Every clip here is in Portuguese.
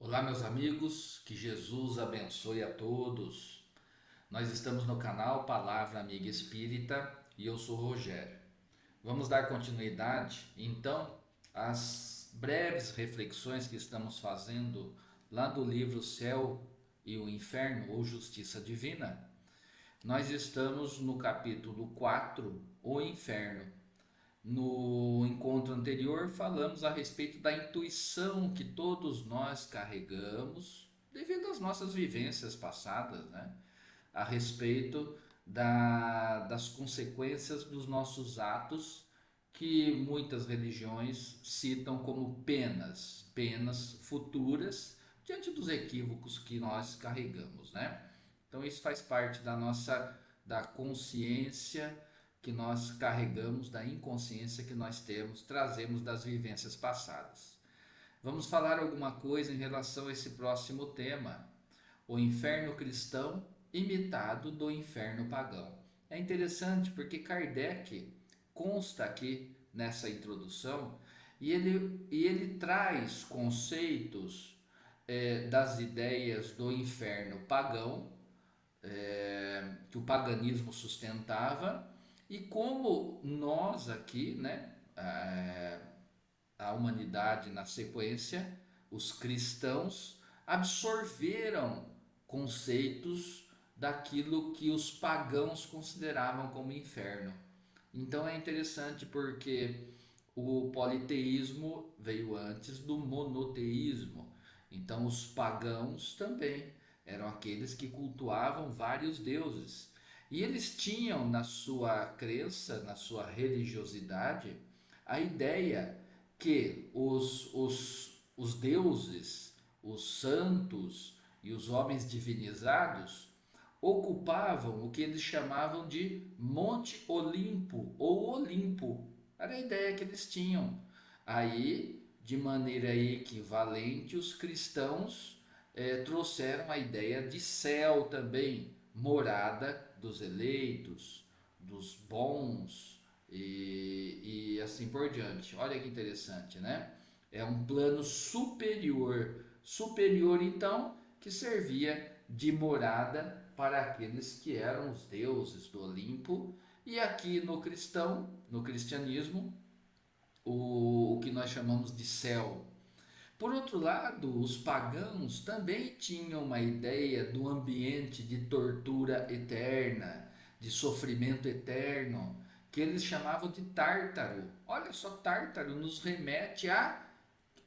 Olá, meus amigos, que Jesus abençoe a todos. Nós estamos no canal Palavra Amiga Espírita e eu sou o Rogério. Vamos dar continuidade, então, às breves reflexões que estamos fazendo lá do livro Céu e o Inferno ou Justiça Divina. Nós estamos no capítulo 4, O Inferno. No encontro anterior, falamos a respeito da intuição que todos nós carregamos devido às nossas vivências passadas, né? A respeito das consequências dos nossos atos, que muitas religiões citam como penas futuras diante dos equívocos que nós carregamos, né? Então isso faz parte da consciência que nós carregamos, da inconsciência que nós temos, trazemos das vivências passadas. Vamos falar alguma coisa em relação a esse próximo tema, o inferno cristão imitado do inferno pagão. É interessante porque Kardec consta aqui nessa introdução e ele traz conceitos das ideias do inferno pagão, que o paganismo sustentava, e como nós aqui, né, a humanidade na sequência, os cristãos absorveram conceitos daquilo que os pagãos consideravam como inferno. Então é interessante porque o politeísmo veio antes do monoteísmo. Então os pagãos também eram aqueles que cultuavam vários deuses. E eles tinham na sua crença, na sua religiosidade, a ideia que os deuses, os santos e os homens divinizados ocupavam o que eles chamavam de Monte Olimpo ou Olimpo. Era a ideia que eles tinham. Aí, de maneira equivalente, os cristãos trouxeram a ideia de céu também, morada dos eleitos, dos bons e assim por diante. Olha que interessante, né? É um plano superior, superior então, que servia de morada para aqueles que eram os deuses do Olimpo. E aqui no cristão, no cristianismo, o que nós chamamos de céu. Por outro lado, os pagãos também tinham uma ideia do ambiente de tortura eterna, de sofrimento eterno, que eles chamavam de Tártaro. Olha só, Tártaro nos remete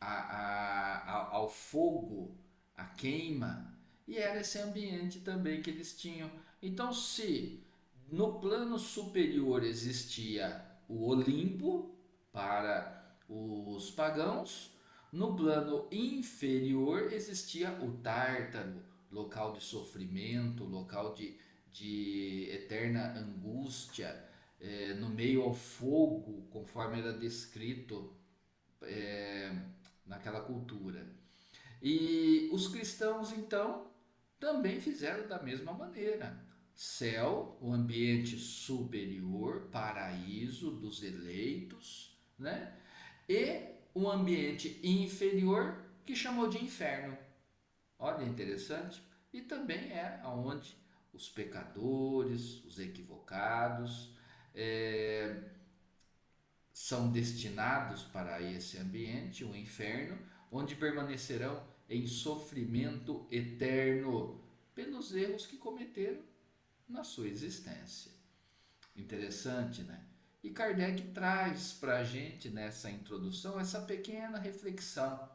ao fogo, à queima, e era esse ambiente também que eles tinham. Então, se no plano superior existia o Olimpo para os pagãos, no plano inferior existia o Tártaro, local de sofrimento, local de eterna angústia, no meio ao fogo, conforme era descrito naquela cultura. E os cristãos, então, também fizeram da mesma maneira. Céu, o ambiente superior, paraíso dos eleitos, né? E o ambiente inferior, que chamou de inferno. Olha, interessante. E também é onde os pecadores, os equivocados, é, são destinados para esse ambiente, o inferno, onde permanecerão em sofrimento eterno pelos erros que cometeram na sua existência. Interessante, né? E Kardec traz para a gente nessa introdução essa pequena reflexão.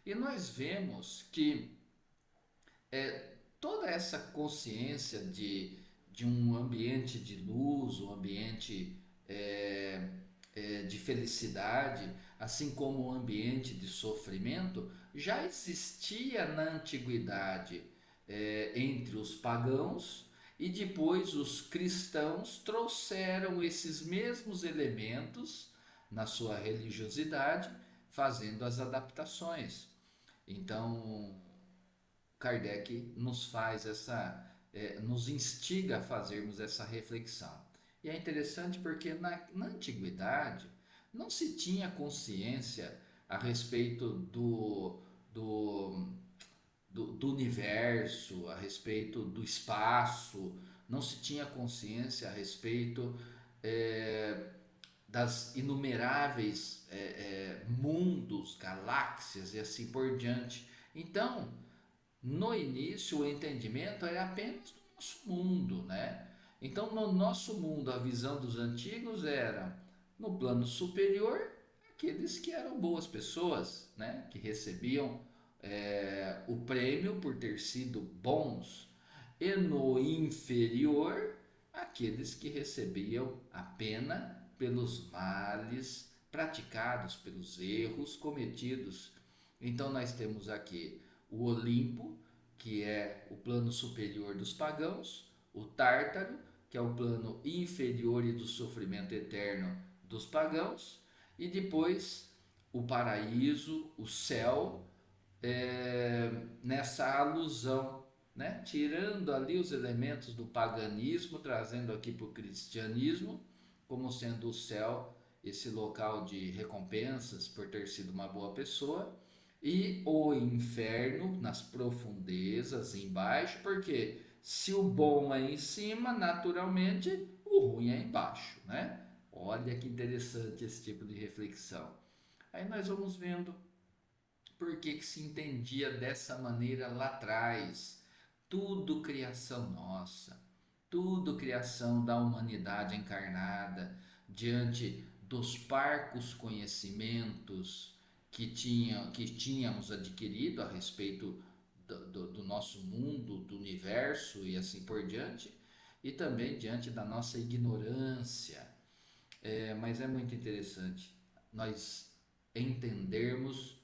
E nós vemos que toda essa consciência de um ambiente de luz, um ambiente é, de felicidade, assim como um ambiente de sofrimento, já existia na antiguidade entre os pagãos, e depois os cristãos trouxeram esses mesmos elementos na sua religiosidade, fazendo as adaptações. Então, Kardec nos faz nos instiga a fazermos essa reflexão. E é interessante porque na antiguidade não se tinha consciência a respeito do do universo, a respeito do espaço, não se tinha consciência a respeito das inumeráveis mundos, galáxias e assim por diante. Então, no início, o entendimento era apenas do nosso mundo, né? Então, no nosso mundo, a visão dos antigos era, no plano superior, aqueles que eram boas pessoas, né? Que recebiam o prêmio por ter sido bons. E no inferior, aqueles que recebiam a pena pelos males praticados, pelos erros cometidos. Então, nós temos aqui o Olimpo, que é o plano superior dos pagãos, o Tártaro, que é o plano inferior e do sofrimento eterno dos pagãos, e depois o paraíso, o céu, nessa alusão, né? Tirando ali os elementos do paganismo, trazendo aqui para o cristianismo, como sendo o céu esse local de recompensas por ter sido uma boa pessoa, e o inferno nas profundezas, embaixo, porque se o bom é em cima, naturalmente o ruim é embaixo, né? Olha que interessante esse tipo de reflexão. Aí nós vamos vendo por que que se entendia dessa maneira lá atrás. Tudo criação nossa, tudo criação da humanidade encarnada, diante dos parcos conhecimentos que tínhamos adquirido a respeito do nosso mundo, do universo e assim por diante, e também diante da nossa ignorância. Mas é muito interessante nós entendermos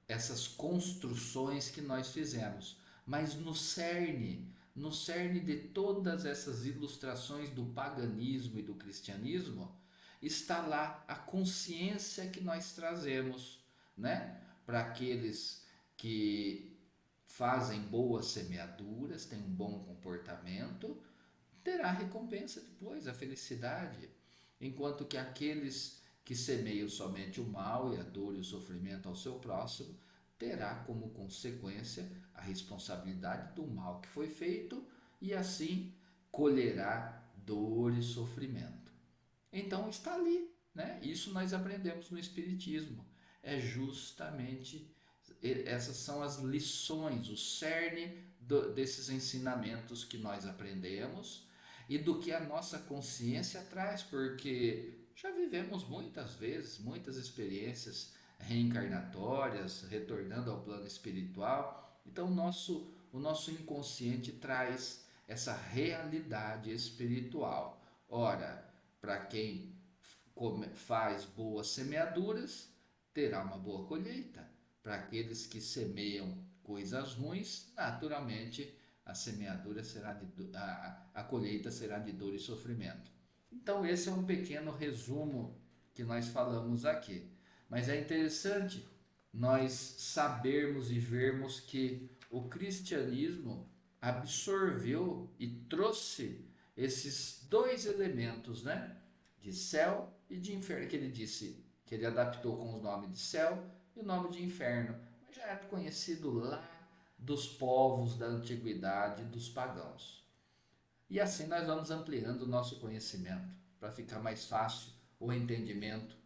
essas construções que nós fizemos. Mas no cerne de todas essas ilustrações do paganismo e do cristianismo, está lá a consciência que nós trazemos, né? Para aqueles que fazem boas semeaduras, têm um bom comportamento, terá recompensa depois, a felicidade. Enquanto que aqueles que semeiam somente o mal e a dor e o sofrimento ao seu próximo, terá como consequência a responsabilidade do mal que foi feito e assim colherá dor e sofrimento. Então está ali, né? Isso nós aprendemos no Espiritismo. É justamente essas são as lições, o cerne desses ensinamentos que nós aprendemos e do que a nossa consciência traz, porque já vivemos muitas vezes, muitas experiências reencarnatórias, retornando ao plano espiritual. Então, o nosso inconsciente traz essa realidade espiritual. Ora, para quem faz boas semeaduras, terá uma boa colheita. Para aqueles que semeiam coisas ruins, naturalmente a semeadura será a colheita será de dor e sofrimento. Então esse é um pequeno resumo que nós falamos aqui. Mas é interessante nós sabermos e vermos que o cristianismo absorveu e trouxe esses dois elementos, né? De céu e de inferno, que ele disse que ele adaptou com os nomes de céu e o nome de inferno, mas já era conhecido lá dos povos da antiguidade, dos pagãos. E assim nós vamos ampliando o nosso conhecimento para ficar mais fácil o entendimento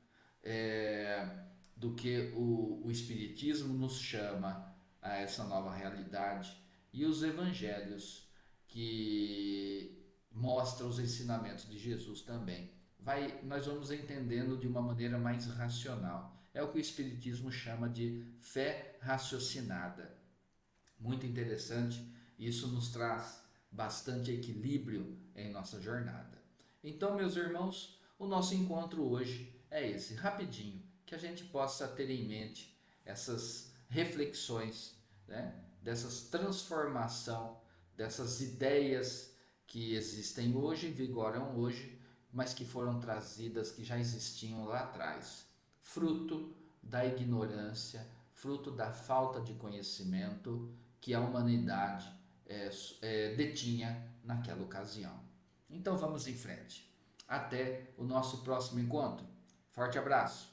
do que o Espiritismo nos chama a essa nova realidade e os evangelhos que mostram os ensinamentos de Jesus também. Nós vamos entendendo de uma maneira mais racional. É o que o Espiritismo chama de fé raciocinada. Muito interessante, isso nos traz bastante equilíbrio em nossa jornada. Então, meus irmãos, o nosso encontro hoje é esse, rapidinho, que a gente possa ter em mente essas reflexões, né? Dessas transformação, dessas ideias que existem hoje, vigoram hoje, mas que foram trazidas, que já existiam lá atrás, fruto da ignorância, fruto da falta de conhecimento que a humanidade detinha naquela ocasião. Então vamos em frente. Até o nosso próximo encontro. Forte abraço!